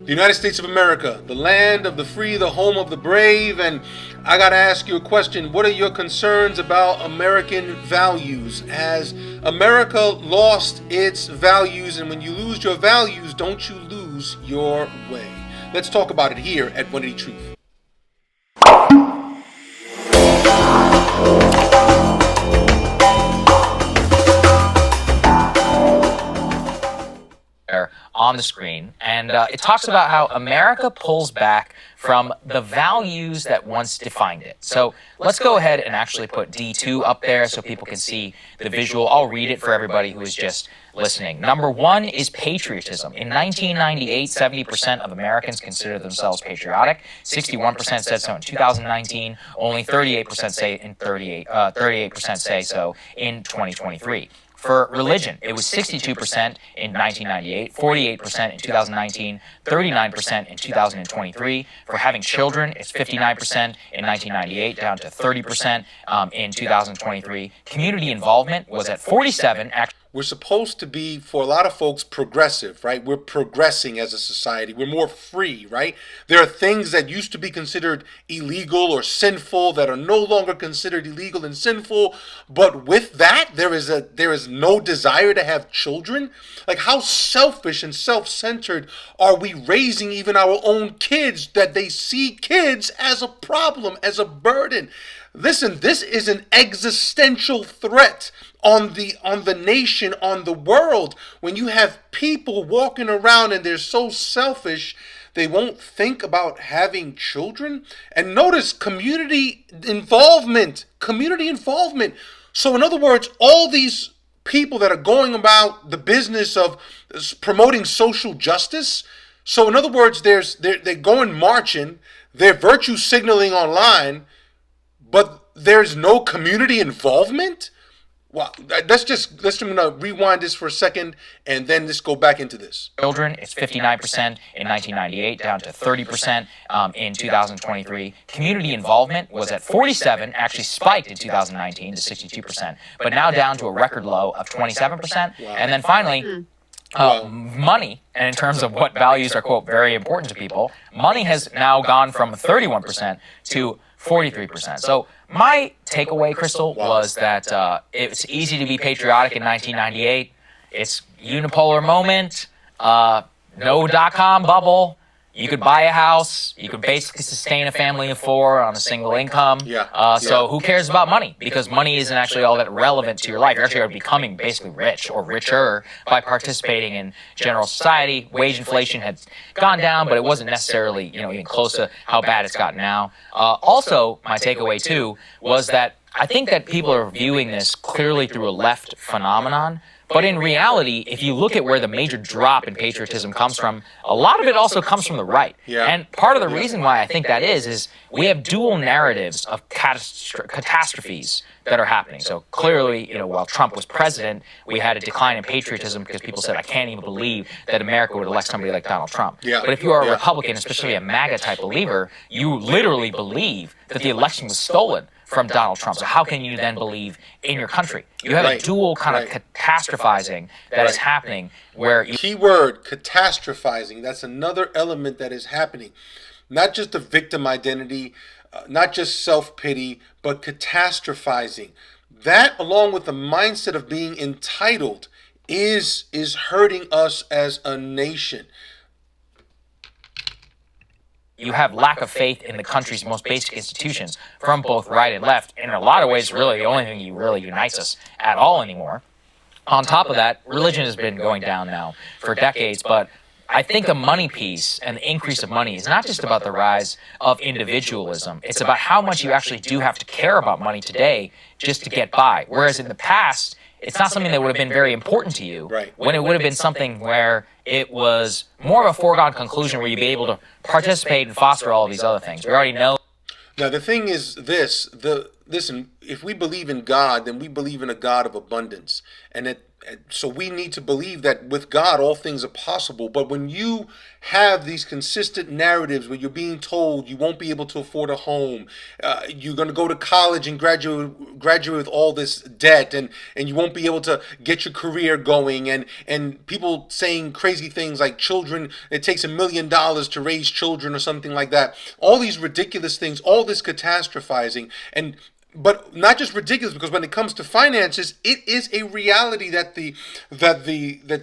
The United States of America, the land of the free, the home of the brave. And I got to ask you a question. What are your concerns about American values? Has America lost its values? And when you lose your values, don't you lose your way? Let's talk about it here at 180 Truth. On the screen, and it talks about how America pulls back from the values that once defined it. So let's go ahead and actually put D2 up there so people can see the visual. I'll read it for everybody who is just listening. Number one is patriotism. In 1998, 70% of Americans considered themselves patriotic. 61% said so in 2019. Only 38% say in 38% say so in 2023. For religion, it was 62% in 1998, 48% in 2019, 39% in 2023. For having children, it's 59% in 1998, down to 30% in 2023. Community involvement was at 47%. We're supposed to be, for a lot of folks, progressive, right? We're progressing as a society. We're more free, right? There are things that used to be considered illegal or sinful that are no longer considered illegal and sinful. But with that, there is no desire to have children. Like, how selfish and self-centered are we raising even our own kids, that they see kids as a problem, as a burden? Listen, this is an existential threat on the nation, on the world. When you have people walking around and they're so selfish, they won't think about having children. And notice community involvement. So in other words, all these people that are going about the business of promoting social justice. So in other words, they're going marching, they're virtue signaling online, but there's no community involvement? Wow, let's rewind this for a second and then let's go back into this. Children, it's 59% in 1998, down to 30% in 2023. Community involvement was at 47%, actually spiked in 2019 to 62%, but now down to a record low of 27%. Wow. And then finally, money, and in terms of what values are, quote, very important to people, money has now gone from 31% to 43%. So my takeaway, Crystal, was that it's easy to be patriotic in 1998. It's unipolar moment, no dot-com bubble. You could buy a house. You could basically sustain a family of four on a single income. So who cares about money? Because money isn't actually all that relevant to your life. You're actually becoming basically rich or richer by participating in general society. Wage inflation had gone down, but it wasn't necessarily, even close to how bad it's gotten now. Also, my takeaway too was that I think that people are viewing this clearly through a left phenomenon. But in reality, if you look at where the major drop in patriotism comes from, a lot of it also comes from the right. And part of the reason why I think that is we have dual narratives of catastrophes that are happening. So clearly, while Trump was president, we had a decline in patriotism because people said, I can't even believe that America would elect somebody like Donald Trump. But if you are a Republican, especially a MAGA-type believer, you literally believe that the election was stolen from Donald Trump. So how can you then believe in your country? You have a dual kind of catastrophizing that is happening where Keyword, catastrophizing. That's another element that is happening. Not just a victim identity, not just self-pity, but catastrophizing. That, along with the mindset of being entitled, is hurting us as a nation. You have lack of faith in the country's most basic institutions from both right and left. And in a lot of ways, really, the only thing that really unites us at all anymore. On top of that, religion has been going down now for decades, but I think the money piece and the increase of money is not just about the rise of individualism. It's about how much you actually do have to care about money today just to get by. Whereas in the past, it's not something that would have been very important to you, when it would have been something where it was more of a foregone conclusion where you'd be able to participate and foster all of these other things. We already know. Now, the thing is this, listen, if we believe in God, then we believe in a God of abundance. And So we need to believe that with God all things are possible. But when you have these consistent narratives where you're being told you won't be able to afford a home, you're going to go to college and graduate with all this debt, and you won't be able to get your career going, and people saying crazy things like children, it takes $1 million to raise children or something like that, all these ridiculous things, all this catastrophizing, and but not just ridiculous, because when it comes to finances, it is a reality that the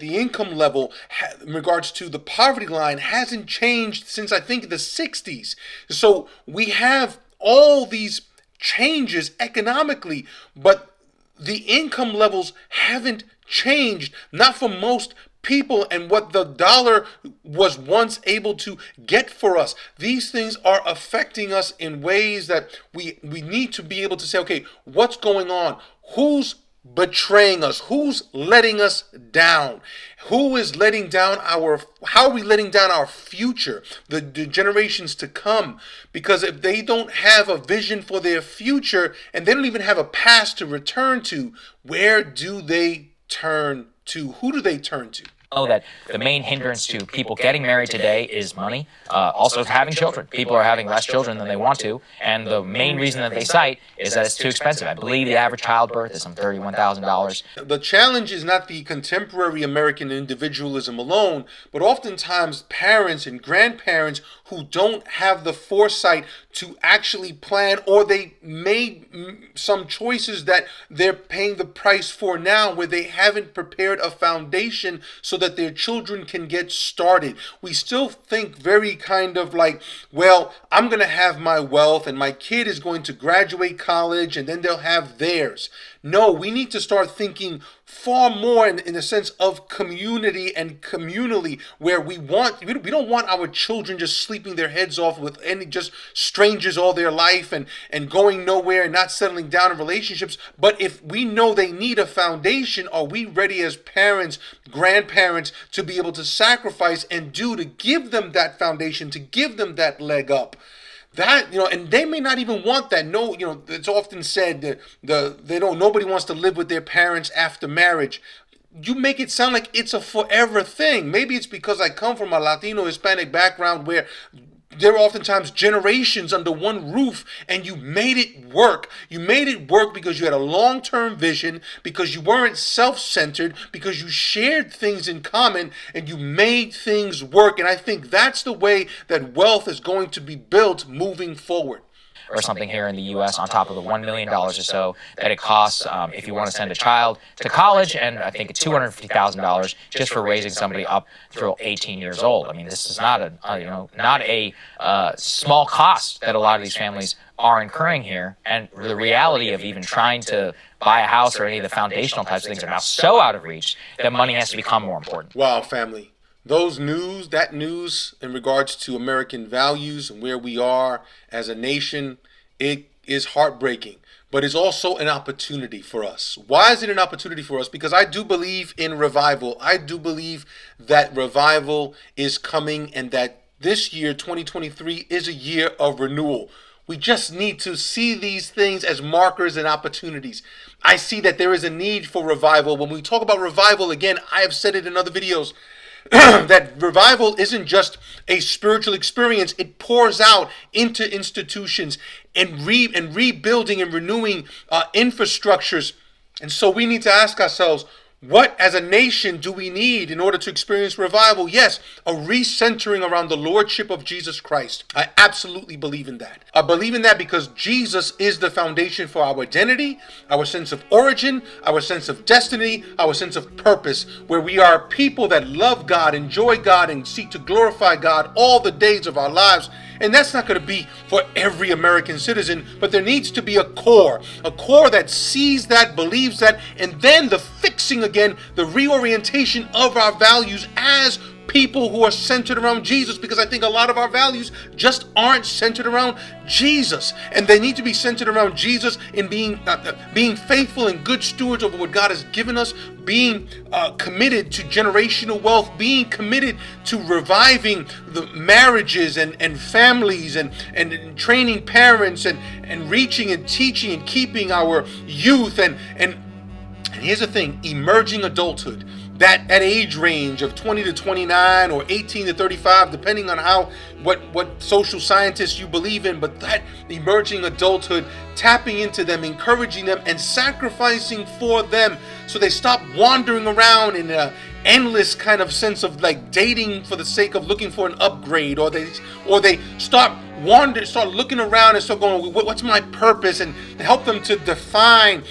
income level in regards to the poverty line hasn't changed since I think the 60s. So we have all these changes economically, but the income levels haven't changed, not for most people, and what the dollar was once able to get for us. These things are affecting us in ways that we need to be able to say, okay, what's going on? Who's betraying us? Who's letting us down? Who is letting down how are we letting down our future, the generations to come? Because if they don't have a vision for their future, and they don't even have a past to return to, where do they turn to? Who do they turn to? Know that the main hindrance to people getting married today is money. Also having children. People are having less children than they want to, and the main reason that they cite is that it's too expensive. I believe the average childbirth is some $31,000. The challenge is not the contemporary American individualism alone, but oftentimes parents and grandparents who don't have the foresight to actually plan, or they made some choices that they're paying the price for now, where they haven't prepared a foundation so that their children can get started. We still think very kind of like, well, I'm going to have my wealth and my kid is going to graduate college and then they'll have theirs. No, we need to start thinking far more in the sense of community and communally, where we don't want our children just sleeping their heads off with any just strangers all their life and going nowhere and not settling down in relationships. But if we know they need a foundation, are we ready as parents, grandparents, to be able to sacrifice and to give them that foundation, to give them that leg up? That, and they may not even want that. No, it's often said that nobody wants to live with their parents after marriage. You make it sound like it's a forever thing. Maybe it's because I come from a Latino Hispanic background where there are oftentimes generations under one roof, and you made it work. You made it work because you had a long-term vision, because you weren't self-centered, because you shared things in common, and you made things work. And I think that's the way that wealth is going to be built moving forward. Or something here in the U.S. on top of the $1 million or so that it costs if you want to send a child to college, and I think it's $250,000 just for raising somebody up through 18 years old. I mean, this is not a small cost that a lot of these families are incurring here, and the reality of even trying to buy a house or any of the foundational types of things are now so out of reach that money has to become more important. Wow, family. That news in regards to American values and where we are as a nation, it is heartbreaking, but it's also an opportunity for us. Why is it an opportunity for us? Because I do believe in revival. I do believe that revival is coming, and that this year, 2023, is a year of renewal. We just need to see these things as markers and opportunities. I see that there is a need for revival. When we talk about revival, again, I have said it in other videos, that revival isn't just a spiritual experience. It pours out into institutions and rebuilding and renewing infrastructures. And so we need to ask ourselves, what as a nation do we need in order to experience revival? Yes, a recentering around the Lordship of Jesus Christ. I absolutely believe in that. I believe in that because Jesus is the foundation for our identity, our sense of origin, our sense of destiny, our sense of purpose, where we are people that love God, enjoy God, and seek to glorify God all the days of our lives. And that's not going to be for every American citizen, but there needs to be a core that sees that, believes that, and then the fixing again, the reorientation of our values as people who are centered around Jesus, because I think a lot of our values just aren't centered around Jesus, and they need to be centered around Jesus in being faithful and good stewards over what God has given us, being committed to generational wealth, being committed to reviving the marriages and families and training parents and reaching and teaching and keeping our youth and And here's the thing, emerging adulthood, that age range of 20 to 29 or 18 to 35, depending on what social scientists you believe in, but that emerging adulthood, tapping into them, encouraging them, and sacrificing for them so they stop wandering around in a endless kind of sense of like dating for the sake of looking for an upgrade, or they start looking around and start going, what's my purpose, and help them to define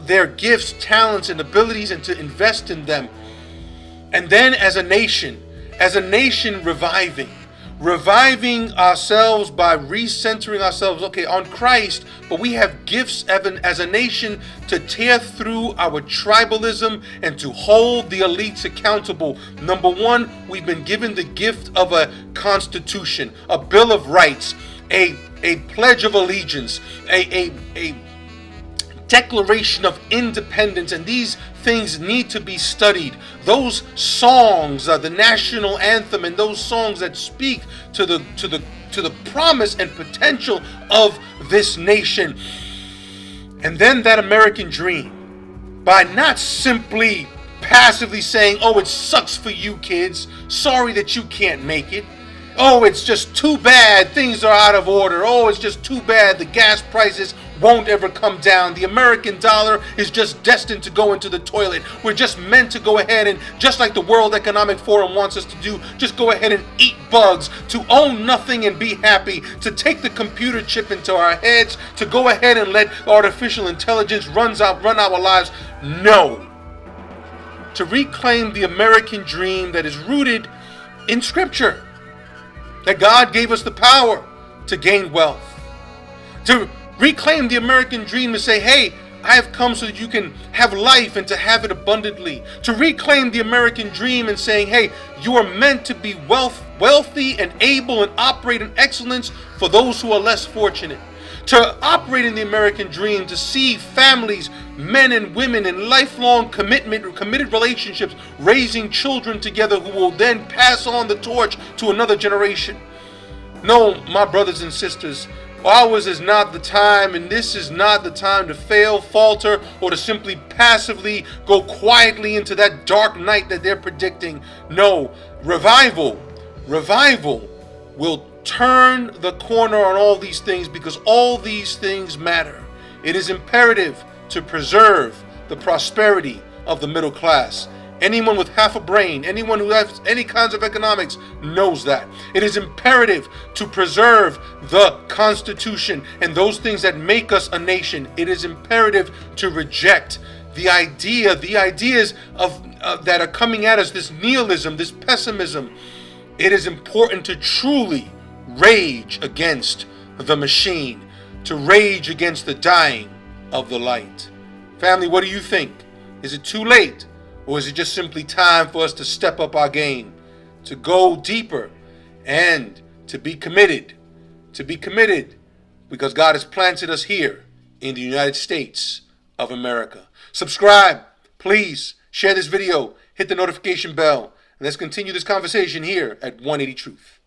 their gifts, talents, and abilities, and to invest in them. And then as a nation reviving ourselves by recentering ourselves, on Christ, but we have gifts as a nation to tear through our tribalism and to hold the elites accountable. Number one, we've been given the gift of a constitution, a Bill of Rights, a Pledge of Allegiance, a Declaration of Independence, and these things need to be studied. Those songs, the national anthem, and those songs that speak to the promise and potential of this nation. And then that American dream, by not simply passively saying, oh, it sucks for you kids, sorry that you can't make it. Oh, it's just too bad things are out of order. Oh, it's just too bad the gas prices won't ever come down. The American dollar is just destined to go into the toilet. We're just meant to go ahead and, just like the World Economic Forum wants us to do, just go ahead and eat bugs, to own nothing and be happy, to take the computer chip into our heads, to go ahead and let artificial intelligence run our lives. No. To reclaim the American dream that is rooted in Scripture, that God gave us the power to gain wealth. To reclaim the American dream to say, hey, I have come so that you can have life and to have it abundantly. To reclaim the American dream and saying, hey, you are meant to be wealthy and able and operate in excellence for those who are less fortunate. To operate in the American dream, to see families, men and women in lifelong committed relationships, raising children together who will then pass on the torch to another generation. No, my brothers and sisters, ours is not the time, and this is not the time to fail, falter, or to simply passively go quietly into that dark night that they're predicting. No, revival will turn the corner on all these things, because all these things matter. It is imperative to preserve the prosperity of the middle class. Anyone with half a brain, anyone who has any kinds of economics knows that. It is imperative to preserve the Constitution and those things that make us a nation. It is imperative to reject the ideas of that are coming at us, this nihilism, this pessimism. It is important to truly rage against the machine, to rage against the dying of the light. Family, what do you think? Is it too late? Or is it just simply time for us to step up our game, to go deeper, and to be committed? To be committed because God has planted us here in the United States of America. Subscribe, please. Share this video. Hit the notification bell. And let's continue this conversation here at 180 Truth.